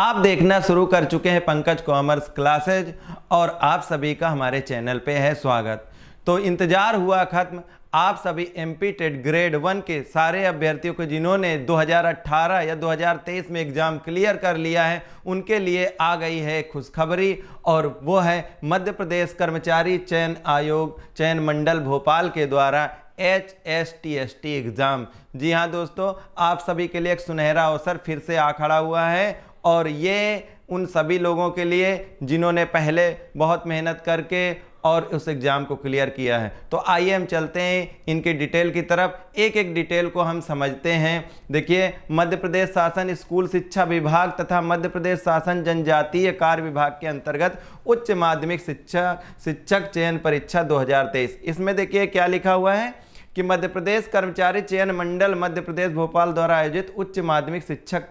आप देखना शुरू कर चुके हैं पंकज कॉमर्स क्लासेज और आप सभी का हमारे चैनल पे है स्वागत। तो इंतजार हुआ खत्म। आप सभी एमपी टेट ग्रेड 1 के सारे अभ्यर्थियों को जिन्होंने 2018 या 2023 में एग्जाम क्लियर कर लिया है उनके लिए आ गई है खुशखबरी, और वो है मध्य प्रदेश कर्मचारी चयन आयोग चयन मंडल भोपाल के द्वारा HSTST एग्ज़ाम। जी हाँ दोस्तों, आप सभी के लिए एक सुनहरा अवसर फिर से आ खड़ा हुआ है, और ये उन सभी लोगों के लिए जिन्होंने पहले बहुत मेहनत करके और उस एग्ज़ाम को क्लियर किया है। तो आइए हम चलते हैं इनकी डिटेल की तरफ, एक एक डिटेल को हम समझते हैं। देखिए, मध्य प्रदेश शासन स्कूल शिक्षा विभाग तथा मध्य प्रदेश शासन जनजातीय कार्य विभाग के अंतर्गत उच्च माध्यमिक शिक्षक चयन परीक्षा 2023। इसमें देखिए क्या लिखा हुआ है कि मध्य प्रदेश कर्मचारी चयन मंडल मध्य प्रदेश भोपाल द्वारा आयोजित उच्च माध्यमिक शिक्षक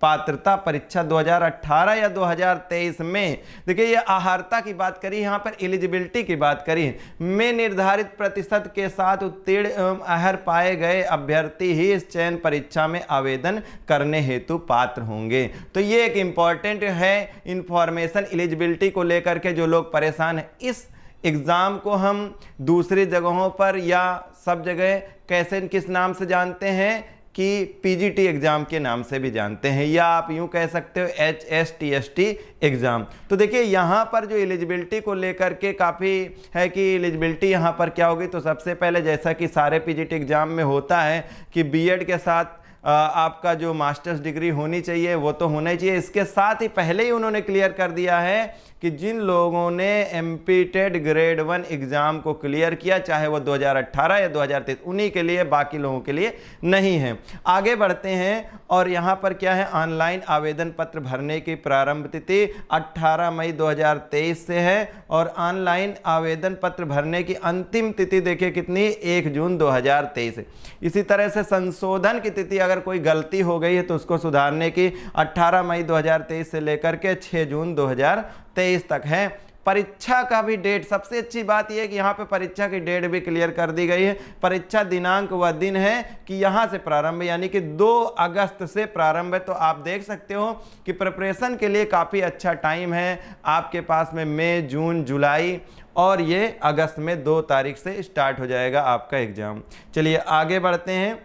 पात्रता परीक्षा 2018 या 2023 में, देखिए ये आहारता की बात करी, यहाँ पर एलिजिबिलिटी की बात करी, में निर्धारित प्रतिशत के साथ उत्तीर्ण एवं अहर पाए गए अभ्यर्थी ही इस चयन परीक्षा में आवेदन करने हेतु पात्र होंगे। तो ये एक इम्पॉर्टेंट है इंफॉर्मेशन एलिजिबिलिटी को लेकर के। जो लोग परेशान हैं, इस एग्ज़ाम को हम दूसरी जगहों पर या सब जगह कैसे किस नाम से जानते हैं कि पीजीटी एग्ज़ाम के नाम से भी जानते हैं, या आप यूं कह सकते हो HSTST एग्ज़ाम। तो देखिए यहाँ पर जो एलिजिबिलिटी को लेकर के काफ़ी है कि एलिजिबिलिटी यहाँ पर क्या होगी। तो सबसे पहले जैसा कि सारे पीजीटी एग्ज़ाम में होता है कि बीएड के साथ आपका जो मास्टर्स डिग्री होनी चाहिए वो तो होना ही चाहिए। इसके साथ ही पहले ही उन्होंने क्लियर कर दिया है कि जिन लोगों ने एमपी टेट ग्रेड 1 एग्ज़ाम को क्लियर किया, चाहे वो 2018 या 2023, उन्हीं के लिए, बाकी लोगों के लिए नहीं है। आगे बढ़ते हैं, और यहाँ पर क्या है, ऑनलाइन आवेदन पत्र भरने की प्रारंभ तिथि 18 मई 2023 से है, और ऑनलाइन आवेदन पत्र भरने की अंतिम तिथि देखिए कितनी, 1 जून 2023। इसी तरह से संशोधन की तिथि, अगर कोई गलती हो गई है तो उसको सुधारने की 18 मई 2023 से लेकर के 6 जून 2023 तक है। परीक्षा का भी डेट, सबसे अच्छी बात यह है कि यहाँ पे परीक्षा की डेट भी क्लियर कर दी गई है। परीक्षा दिनांक वह दिन है कि यहाँ से प्रारंभ, यानी कि 2 अगस्त से प्रारंभ है। तो आप देख सकते हो कि प्रिपरेशन के लिए काफ़ी अच्छा टाइम है आपके पास में, मई, जून, जुलाई, और ये अगस्त में 2 तारीख से स्टार्ट हो जाएगा आपका एग्ज़ाम। चलिए आगे बढ़ते हैं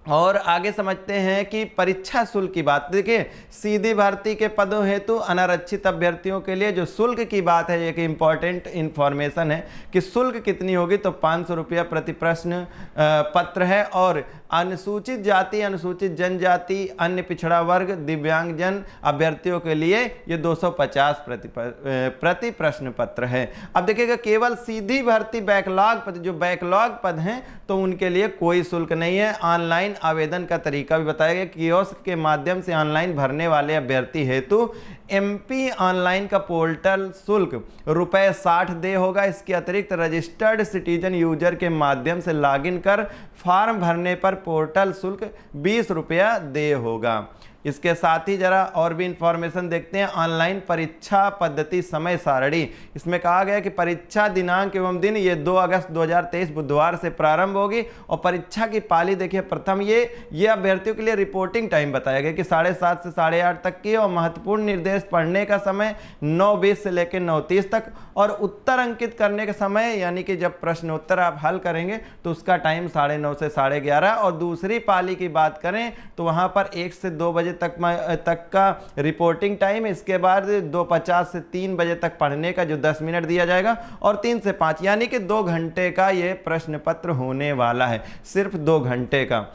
और आगे समझते हैं कि परीक्षा शुल्क की बात। देखिए, सीधी भर्ती के पदों हेतु अनारक्षित अभ्यर्थियों के लिए जो शुल्क की बात है, एक इम्पॉर्टेंट इन्फॉर्मेशन है कि शुल्क कितनी होगी। तो 500 रुपया प्रति प्रश्न पत्र है, और अनुसूचित जाति, अनुसूचित जनजाति, अन्य पिछड़ा वर्ग, दिव्यांगजन अभ्यर्थियों के लिए ये 250 प्रति प्रश्न पत्र है। अब देखिएगा, केवल सीधी भर्ती बैकलॉग पद, जो बैकलॉग पद हैं, तो उनके लिए कोई शुल्क नहीं है। ऑनलाइन आवेदन का तरीका भी बताया गया, कियोस्क के माध्यम से ऑनलाइन भरने वाले अभ्यर्थी हेतु एमपी ऑनलाइन का पोर्टल शुल्क ₹60 दे होगा। इसके अतिरिक्त रजिस्टर्ड सिटीजन यूजर के माध्यम से लॉगिन कर फॉर्म भरने पर पोर्टल शुल्क ₹20 दे होगा। इसके साथ ही जरा और भी इंफॉर्मेशन देखते हैं। ऑनलाइन परीक्षा पद्धति समय सारणी, इसमें कहा गया कि परीक्षा दिनांक एवं दिन ये 2 अगस्त 2023 बुधवार से प्रारंभ होगी, और परीक्षा की पाली देखिए प्रथम ये अभ्यर्थियों के लिए रिपोर्टिंग टाइम बताया गया कि 7:30 से 8:30 तक की, और महत्वपूर्ण निर्देश पढ़ने का समय 9:20 से लेकर 9:30 तक, और उत्तर अंकित करने का समय, यानी कि जब प्रश्नोत्तर आप हल करेंगे तो उसका टाइम 9:30 से 11:30। और दूसरी पाली की बात करें तो वहाँ पर 1 से 2 बजे तक का रिपोर्टिंग टाइम। इसके बाद 2:50 से 3 बजे तक पढ़ने का जो 10 मिनट दिया जाएगा, और 3 से 5, यानी कि 2 घंटे का ये प्रश्न पत्र होने वाला है, सिर्फ 2 घंटे का।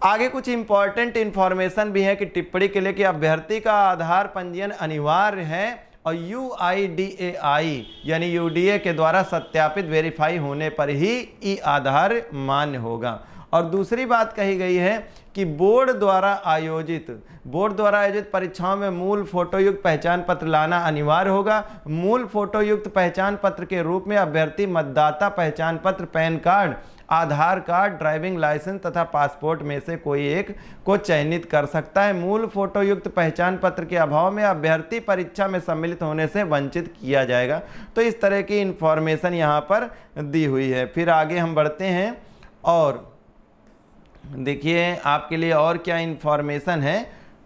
आगे कुछ इंपॉर्टेंट इंफॉर्मेशन भी है कि टिप्पणी के लिए कि अभ्यर्थी का आधार पंजीयन अनिवार्य है, और UIDAI यानी UDA के द्वारा सत्यापित वेरीफाई होने पर ही ई आधार मान्य होगा। और दूसरी बात कही गई है कि बोर्ड द्वारा आयोजित परीक्षाओं में मूल फोटोयुक्त पहचान पत्र लाना अनिवार्य होगा। मूल फोटोयुक्त पहचान पत्र के रूप में अभ्यर्थी मतदाता पहचान पत्र, पैन कार्ड, आधार कार्ड, ड्राइविंग लाइसेंस तथा पासपोर्ट में से कोई एक को चयनित कर सकता है। मूल फोटोयुक्त पहचान पत्र के अभाव में अभ्यर्थी परीक्षा में सम्मिलित होने से वंचित किया जाएगा। तो इस तरह की इंफॉर्मेशन यहाँ पर दी हुई है। फिर आगे हम बढ़ते हैं, और देखिए आपके लिए और क्या इंफॉर्मेशन है।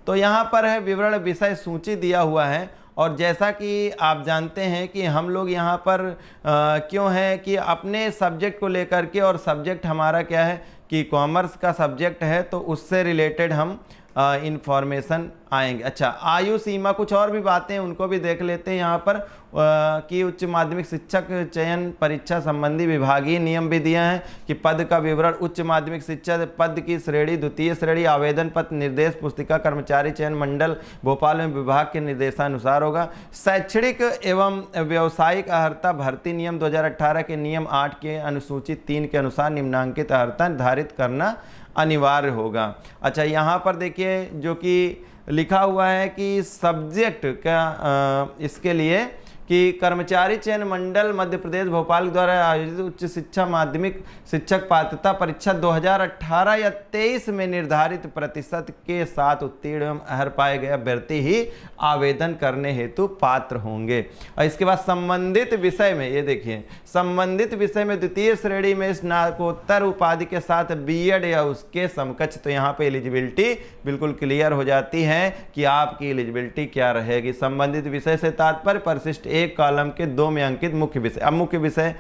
तो यहाँ पर है विवरण विषय सूची दिया हुआ है। और जैसा कि आप जानते हैं कि हम लोग यहाँ पर क्यों है कि अपने सब्जेक्ट को लेकर के, और सब्जेक्ट हमारा क्या है कि कॉमर्स का सब्जेक्ट है, तो उससे रिलेटेड हम इंफॉर्मेशन आएंगे। अच्छा, आयु सीमा, कुछ और भी बातें उनको भी देख लेते हैं यहाँ पर कि उच्च माध्यमिक शिक्षक चयन परीक्षा संबंधी विभागीय नियम भी दिए हैं कि पद का विवरण उच्च माध्यमिक शिक्षक पद की श्रेणी, द्वितीय श्रेणी, आवेदन पत्र, निर्देश पुस्तिका कर्मचारी चयन मंडल भोपाल में विभाग के निर्देशानुसार होगा। शैक्षणिक एवं व्यावसायिक अर्हता भर्ती नियम 2018 के नियम 8 के अनुसूची 3 के अनुसार निम्नांकित अर्हता निर्धारित करना अनिवार्य होगा। अच्छा, यहाँ पर देखिए जो कि लिखा हुआ है कि सब्जेक्ट का इसके लिए कि कर्मचारी चयन मंडल मध्य प्रदेश भोपाल द्वारा आयोजित उच्च शिक्षा माध्यमिक शिक्षक पात्रता परीक्षा 2018 या 23 में निर्धारित प्रतिशत के साथ उत्तीर्ण एवं अर्ह पाए गए अभ्यर्थी ही आवेदन करने हेतु पात्र होंगे। और इसके बाद संबंधित विषय में, ये देखिए, संबंधित विषय में द्वितीय श्रेणी में स्नातकोत्तर उपाधि के साथ बीएड या उसके समकक्ष, तो यहाँ पे एलिजिबिलिटी बिल्कुल क्लियर हो जाती है कि आपकी एलिजिबिलिटी क्या रहेगी। संबंधित विषय से तात्पर्य परिशिष्ट एक कॉलम के 2 में अंकित मुख्य विषय। अब मुख्य विषय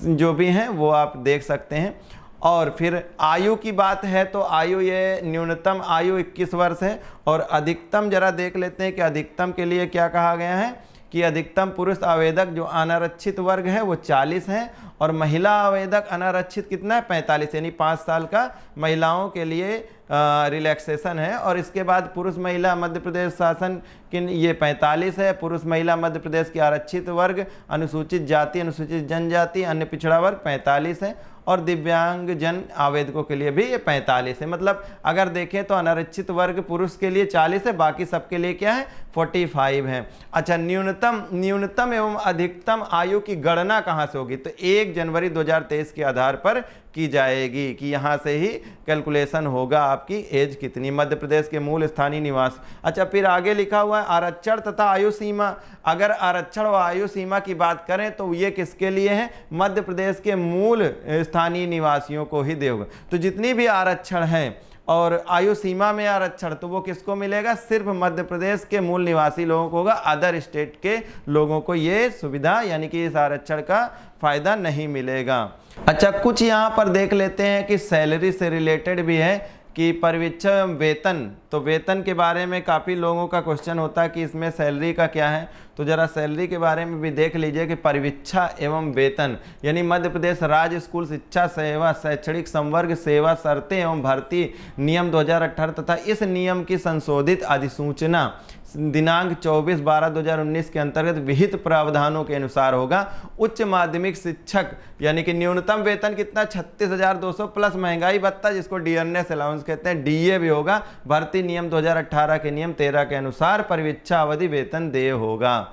जो भी हैं वो आप देख सकते हैं। और फिर आयु की बात है तो आयु, ये न्यूनतम आयु 21 वर्ष है, और अधिकतम जरा देख लेते हैं कि अधिकतम के लिए क्या कहा गया है कि अधिकतम पुरुष आवेदक जो अनारक्षित वर्ग है वो 40 है, और महिला आवेदक अनारक्षित कितना है 45, यानी 5 साल का महिलाओं के लिए रिलैक्सेशन है। और इसके बाद पुरुष महिला मध्य प्रदेश शासन के ये 45 है। पुरुष महिला मध्य प्रदेश के आरक्षित वर्ग, अनुसूचित जाति, अनुसूचित जनजाति, अन्य पिछड़ा वर्ग 45 है, और दिव्यांग जन आवेदकों के लिए भी ये 45 है। मतलब अगर देखें तो अनारक्षित वर्ग पुरुष के लिए 40 है, बाकी सबके लिए क्या है 45 है। अच्छा, न्यूनतम एवं अधिकतम आयु की गणना कहाँ से होगी, तो 1 जनवरी 2023 के आधार पर की जाएगी कि यहाँ से ही कैलकुलेशन होगा आपकी एज कितनी, मध्य प्रदेश के मूल स्थानीय निवास। अच्छा, फिर आगे लिखा हुआ है आरक्षण तथा आयु सीमा। अगर आरक्षण और आयु सीमा की बात करें तो ये किसके लिए है, मध्य प्रदेश के मूल स्थानीय निवासियों को ही देगा। तो जितनी भी आरक्षण है और आयु सीमा में आरक्षण, तो वो किसको मिलेगा, सिर्फ मध्य प्रदेश के मूल निवासी लोगों को होगा। अदर स्टेट के लोगों को ये सुविधा यानी कि इस आरक्षण का फायदा नहीं मिलेगा। अच्छा, कुछ यहाँ पर देख लेते हैं कि सैलरी से रिलेटेड भी है कि परिवीक्षा वेतन, तो वेतन के बारे में काफ़ी लोगों का क्वेश्चन होता है कि इसमें सैलरी का क्या है, तो जरा सैलरी के बारे में भी देख लीजिए कि परिवीक्षा एवं वेतन यानी मध्य प्रदेश राज्य स्कूल शिक्षा सेवा शैक्षणिक संवर्ग सेवा शर्तें एवं भर्ती नियम 2018 तथा इस नियम की संशोधित अधिसूचना दिनांक 24/12/2019 के अंतर्गत विहित प्रावधानों के अनुसार होगा। उच्च माध्यमिक शिक्षक यानी कि न्यूनतम वेतन कितना 36,200 प्लस महंगाई भत्ता, जिसको डियरनेस अलाउंस कहते हैं, डीए भी होगा। भर्ती नियम 2018 के नियम 13 के अनुसार परिवीक्षा अवधि वेतन देय होगा।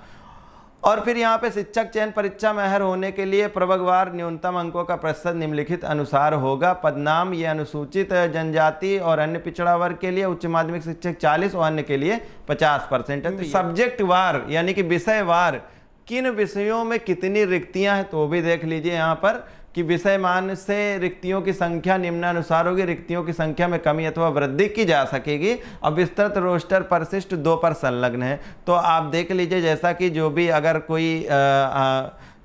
और फिर यहाँ पे शिक्षक चयन परीक्षा में अर्ह होने के लिए प्रवर्गवार न्यूनतम अंकों का प्रतिशत निम्नलिखित अनुसार होगा। पदनाम ये अनुसूचित जनजाति और अन्य पिछड़ा वर्ग के लिए उच्च माध्यमिक शिक्षक 40 और अन्य के लिए 50% है। तो सब्जेक्ट वार यानी कि विषय वार किन विषयों में कितनी रिक्तियां हैं तो भी देख लीजिए यहाँ पर कि विषय मान से रिक्तियों की संख्या निम्नानुसार होगी। रिक्तियों की संख्या में कमी अथवा वृद्धि की जा सकेगी। अब विस्तृत रोस्टर परिशिष्ट 2 पर संलग्न है, तो आप देख लीजिए जैसा कि जो भी अगर कोई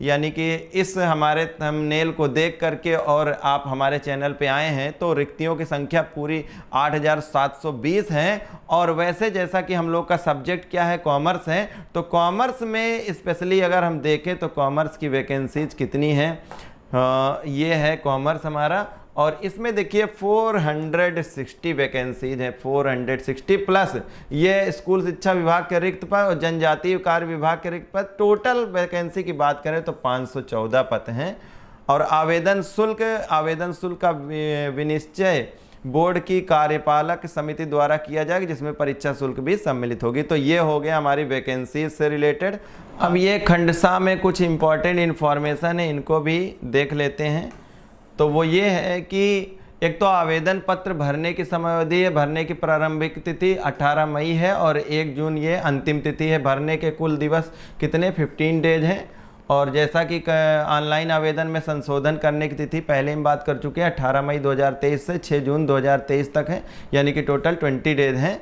यानी कि इस हमारे थंबनेल को देख करके और आप हमारे चैनल पे आए हैं तो रिक्तियों की संख्या पूरी 8,720 है। और वैसे जैसा कि हम लोग का सब्जेक्ट क्या है, कॉमर्स है, तो कॉमर्स में स्पेशली अगर हम देखें तो कॉमर्स की वैकेंसीज कितनी है, ये है कॉमर्स हमारा, और इसमें देखिए 460 वैकेंसीज हैं, 460 प्लस ये स्कूल शिक्षा विभाग के रिक्त पद और जनजातीय कार्य विभाग के रिक्त पद। टोटल वैकेंसी की बात करें तो 514 पद हैं। और आवेदन शुल्क का विनिश्चय बोर्ड की कार्यपालक समिति द्वारा किया जाएगा, जिसमें परीक्षा शुल्क भी सम्मिलित होगी। तो ये हो गया हमारी वैकेंसी से रिलेटेड। अब ये खंडसा में कुछ इंपॉर्टेंट इन्फॉर्मेशन है, इनको भी देख लेते हैं। तो वो ये है कि एक तो आवेदन पत्र भरने की समयावधि है, भरने की प्रारंभिक तिथि 18 मई है और 1 जून ये अंतिम तिथि है। भरने के कुल दिवस कितने 15 डेज हैं। और जैसा कि ऑनलाइन आवेदन में संशोधन करने की तिथि पहले हम बात कर चुके हैं, 18 मई 2023 से 6 जून 2023 तक है, यानी कि टोटल 20 डेज हैं।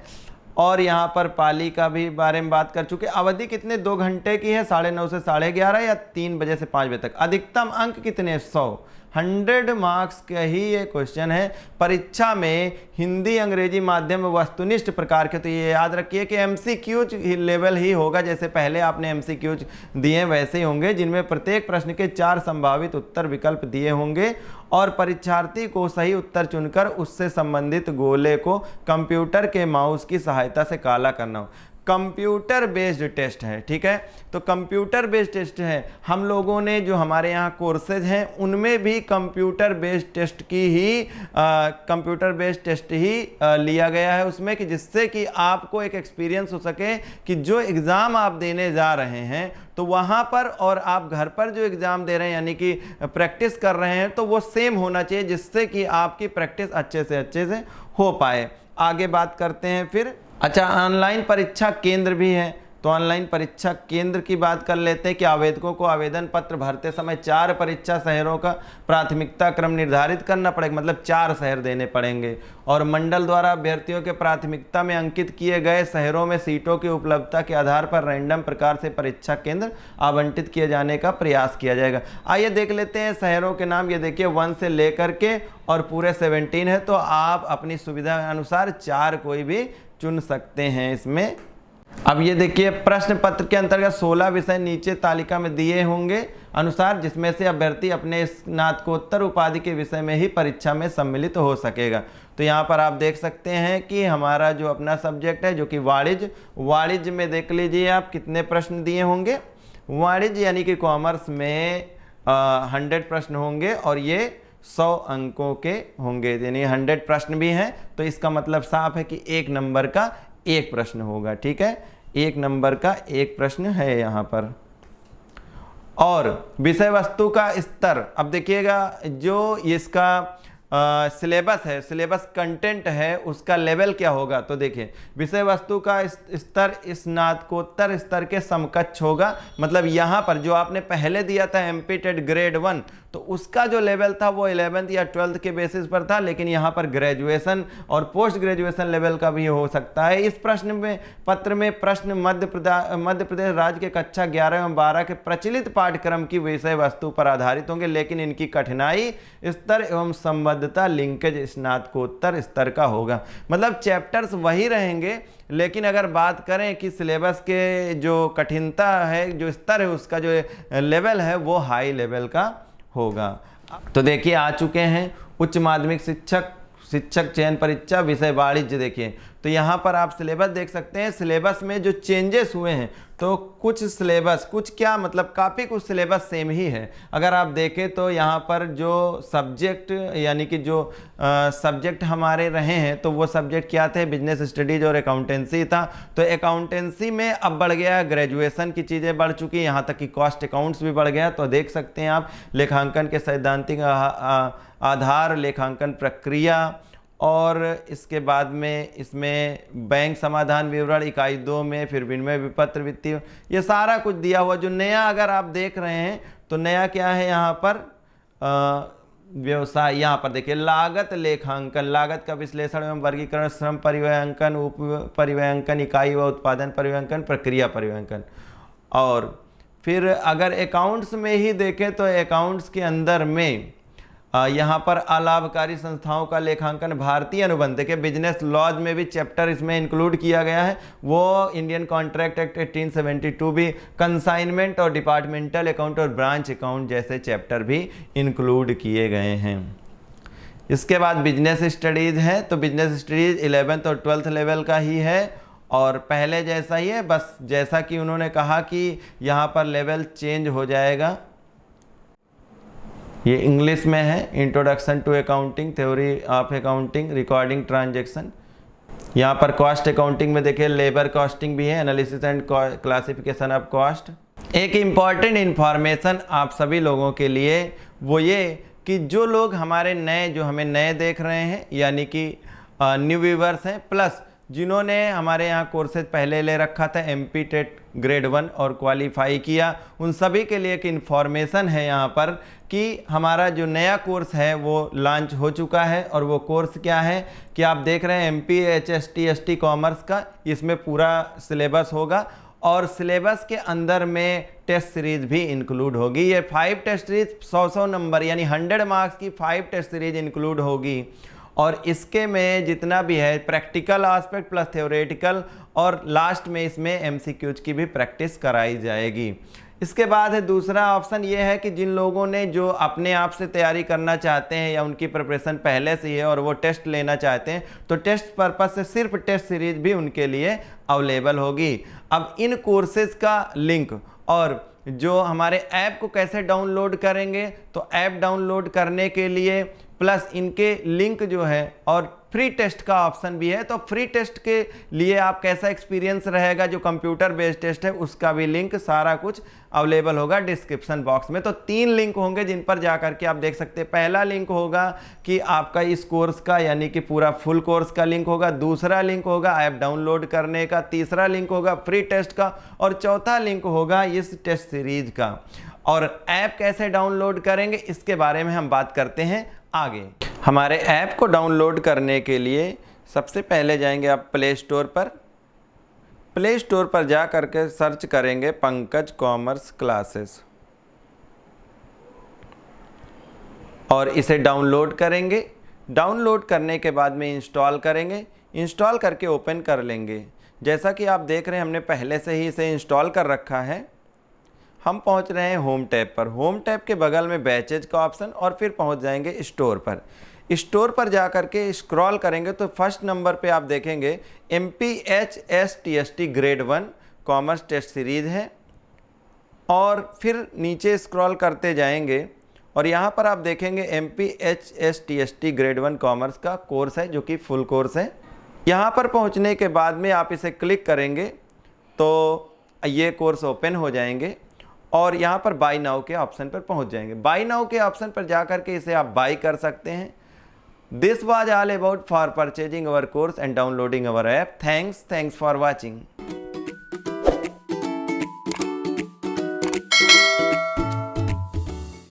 और यहाँ पर पाली का भी बारे में बात कर चुके। अवधि कितने 2 घंटे की है, 9:30 से 11:30 या 3 बजे से 5 बजे तक। अधिकतम अंक कितने 100 मार्क्स का ही ये क्वेश्चन है। परीक्षा में हिंदी अंग्रेजी माध्यम वस्तुनिष्ठ प्रकार के, तो ये याद रखिए कि एमसीक्यूज लेवल ही होगा, जैसे पहले आपने एमसीक्यूज दिए वैसे ही होंगे, जिनमें प्रत्येक प्रश्न के 4 संभावित उत्तर विकल्प दिए होंगे और परीक्षार्थी को सही उत्तर चुनकर उससे संबंधित गोले को कंप्यूटर के माउस की सहायता से काला करना हो। कंप्यूटर बेस्ड टेस्ट है, ठीक है। तो कंप्यूटर बेस्ड टेस्ट है। हम लोगों ने जो हमारे यहाँ कोर्सेज हैं उनमें भी कंप्यूटर बेस्ड टेस्ट की ही कंप्यूटर बेस्ड टेस्ट ही लिया गया है उसमें, कि जिससे कि आपको एक एक्सपीरियंस हो सके कि जो एग्ज़ाम आप देने जा रहे हैं तो वहाँ पर और आप घर पर जो एग्ज़ाम दे रहे हैं यानी कि प्रैक्टिस कर रहे हैं तो वो सेम होना चाहिए, जिससे कि आपकी प्रैक्टिस अच्छे से हो पाए। आगे बात करते हैं फिर। अच्छा, ऑनलाइन परीक्षा केंद्र भी है, तो ऑनलाइन परीक्षा केंद्र की बात कर लेते हैं कि आवेदकों को आवेदन पत्र भरते समय 4 परीक्षा शहरों का प्राथमिकता क्रम निर्धारित करना पड़ेगा, मतलब 4 शहर देने पड़ेंगे। और मंडल द्वारा अभ्यर्थियों के प्राथमिकता में अंकित किए गए शहरों में सीटों की उपलब्धता के आधार पर रैंडम प्रकार से परीक्षा केंद्र आवंटित किए जाने का प्रयास किया जाएगा। आइए देख लेते हैं शहरों के नाम। ये देखिए 1 से लेकर के और पूरे 17 है, तो आप अपनी सुविधा अनुसार 4 कोई भी चुन सकते हैं इसमें। अब ये देखिए प्रश्न पत्र के अंतर्गत 16 विषय नीचे तालिका में दिए होंगे अनुसार, जिसमें से अभ्यर्थी अपने स्नातकोत्तर उपाधि के विषय में ही परीक्षा में सम्मिलित हो सकेगा। तो यहाँ पर आप देख सकते हैं कि हमारा जो अपना सब्जेक्ट है जो कि वाणिज्य में देख लीजिए आप कितने प्रश्न दिए होंगे। वाणिज्य यानी कि कॉमर्स में 100 प्रश्न होंगे और ये 100 अंकों के होंगे, यानी 100 प्रश्न भी हैं, तो इसका मतलब साफ है कि 1 नंबर का 1 प्रश्न होगा, ठीक है। 1 नंबर का 1 प्रश्न है यहाँ पर। और विषय वस्तु का स्तर, अब देखिएगा जो इसका सिलेबस है, सिलेबस कंटेंट है, उसका लेवल क्या होगा। तो देखिए विषय वस्तु का स्तर स्नातकोत्तर स्तर के समकक्ष होगा, मतलब यहाँ पर जो आपने पहले दिया था एमपी टेट ग्रेड 1, तो उसका जो लेवल था वो 11th या 12th के बेसिस पर था, लेकिन यहाँ पर ग्रेजुएशन और पोस्ट ग्रेजुएशन लेवल का भी हो सकता है। इस प्रश्न में पत्र में प्रश्न मध्य प्रदेश राज्य के कक्षा 11 एवं 12 के प्रचलित पाठ्यक्रम की विषय वस्तु पर आधारित होंगे, लेकिन इनकी कठिनाई स्तर एवं संबद्धता लिंकेज स्नातकोत्तर स्तर का होगा। मतलब चैप्टर्स वही रहेंगे, लेकिन अगर बात करें कि सिलेबस के जो कठिनता है, जो स्तर है, उसका जो लेवल है वो हाई लेवल का होगा। तो देखिए आ चुके हैं उच्च माध्यमिक शिक्षक चयन परीक्षा विषय वाणिज्य। देखिए तो यहाँ पर आप सिलेबस देख सकते हैं। सिलेबस में जो चेंजेस हुए हैं, तो कुछ सिलेबस क्या मतलब काफ़ी कुछ सिलेबस सेम ही है। अगर आप देखें तो यहाँ पर जो सब्जेक्ट यानी कि जो सब्जेक्ट हमारे रहे हैं, तो वो सब्जेक्ट क्या थे, बिजनेस स्टडीज और अकाउंटेंसी था। तो अकाउंटेंसी में अब बढ़ गया, ग्रेजुएशन की चीज़ें बढ़ चुकी हैं, यहाँ तक कि कॉस्ट अकाउंट्स भी बढ़ गया। तो देख सकते हैं आप लेखांकन के सैद्धांतिक आधार, लेखांकन प्रक्रिया, और इसके बाद में इसमें बैंक समाधान विवरण इकाई 2 में, फिर विनिमय विपत्र वित्तीय, ये सारा कुछ दिया हुआ। जो नया अगर आप देख रहे हैं तो नया क्या है यहाँ पर, व्यवसाय। यहाँ पर देखिए लागत लेखांकन, लागत का विश्लेषण एवं वर्गीकरण, श्रम परिव्यंकन, उप परिव्यंकन, इकाई व उत्पादन परिव्यंकन, प्रक्रिया परिव्यंकन। और फिर अगर अकाउंट्स में ही देखें तो अकाउंट्स के अंदर में यहाँ पर अलाभकारी संस्थाओं का लेखांकन, भारतीय अनुबंध के बिजनेस लॉज में भी चैप्टर इसमें इंक्लूड किया गया है, वो इंडियन कॉन्ट्रैक्ट एक्ट 1872 भी, कंसाइनमेंट और डिपार्टमेंटल अकाउंट और ब्रांच अकाउंट जैसे चैप्टर भी इंक्लूड किए गए हैं। इसके बाद बिजनेस स्टडीज़ है, तो बिजनेस स्टडीज़ 11th और 12th लेवल का ही है और पहले जैसा ही है, बस जैसा कि उन्होंने कहा कि यहाँ पर लेवल चेंज हो जाएगा। ये इंग्लिश में है, introduction to accounting, theory of accounting, recording transaction. यहाँ पर कॉस्ट अकाउंटिंग में देखिए लेबर कॉस्टिंग भी है, analysis and classification of cost. एक इम्पॉर्टेंट इन्फॉर्मेशन आप सभी लोगों के लिए वो ये कि जो लोग हमारे नए, जो हमें नए देख रहे हैं यानी कि न्यू व्यूवर्स हैं, प्लस जिन्होंने हमारे यहाँ कोर्सेज पहले ले रखा था, एमपी टेट ग्रेड 1 और क्वालिफाई किया, उन सभी के लिए एक इन्फॉर्मेशन है यहाँ पर कि हमारा जो नया कोर्स है वो लॉन्च हो चुका है। और वो कोर्स क्या है कि आप देख रहे हैं एमपी HST ST कॉमर्स का, इसमें पूरा सिलेबस होगा और सिलेबस के अंदर में टेस्ट सीरीज भी इंक्लूड होगी। ये 5 टेस्ट सीरीज 100 नंबर यानी 100 मार्क्स की 5 टेस्ट सीरीज इंक्लूड होगी। और इसके में जितना भी है प्रैक्टिकल एस्पेक्ट प्लस थ्योरेटिकल, और लास्ट में इसमें एमसीक्यूज की भी प्रैक्टिस कराई जाएगी। इसके बाद है दूसरा ऑप्शन ये है कि जिन लोगों ने जो अपने आप से तैयारी करना चाहते हैं या उनकी प्रिपरेशन पहले से ही है और वो टेस्ट लेना चाहते हैं, तो टेस्ट पर्पस से सिर्फ टेस्ट सीरीज भी उनके लिए अवेलेबल होगी। अब इन कोर्सेज का लिंक और जो हमारे ऐप को कैसे डाउनलोड करेंगे, तो ऐप डाउनलोड करने के लिए प्लस इनके लिंक जो है और फ्री टेस्ट का ऑप्शन भी है। तो फ्री टेस्ट के लिए आप कैसा एक्सपीरियंस रहेगा, जो कंप्यूटर बेस्ड टेस्ट है उसका भी लिंक सारा कुछ अवेलेबल होगा डिस्क्रिप्शन बॉक्स में। तो 3 लिंक होंगे जिन पर जाकर के आप देख सकते हैं। पहला लिंक होगा कि आपका इस कोर्स का यानी कि पूरा फुल कोर्स का लिंक होगा, दूसरा लिंक होगा ऐप डाउनलोड करने का, तीसरा लिंक होगा फ्री टेस्ट का और चौथा लिंक होगा इस टेस्ट सीरीज का। और ऐप कैसे डाउनलोड करेंगे इसके बारे में हम बात करते हैं आगे। हमारे ऐप को डाउनलोड करने के लिए सबसे पहले जाएंगे आप प्ले स्टोर पर। प्ले स्टोर पर जा करके सर्च करेंगे पंकज कॉमर्स क्लासेस और इसे डाउनलोड करेंगे। डाउनलोड करने के बाद में इंस्टॉल करेंगे, इंस्टॉल करके ओपन कर लेंगे। जैसा कि आप देख रहे हैं हमने पहले से ही इसे इंस्टॉल कर रखा है। हम पहुंच रहे हैं होम टैब पर। होम टैब के बगल में बैचेज का ऑप्शन और फिर पहुंच जाएंगे स्टोर पर। स्टोर पर जा करके स्क्रॉल करेंगे तो फर्स्ट नंबर पे आप देखेंगे MP HST ST grade 1 commerce test series है। और फिर नीचे स्क्रॉल करते जाएंगे और यहाँ पर आप देखेंगे MP HST ST grade 1 commerce का कोर्स है जो कि फुल कोर्स है। यहाँ पर पहुँचने के बाद में आप इसे क्लिक करेंगे तो ये कोर्स ओपन हो जाएंगे और यहाँ पर बाय नाउ के ऑप्शन पर पहुँच जाएंगे। बाय नाउ के ऑप्शन पर जा करके इसे आप बाय कर सकते हैं। This was all about for purchasing our course and downloading our app. Thanks for watching.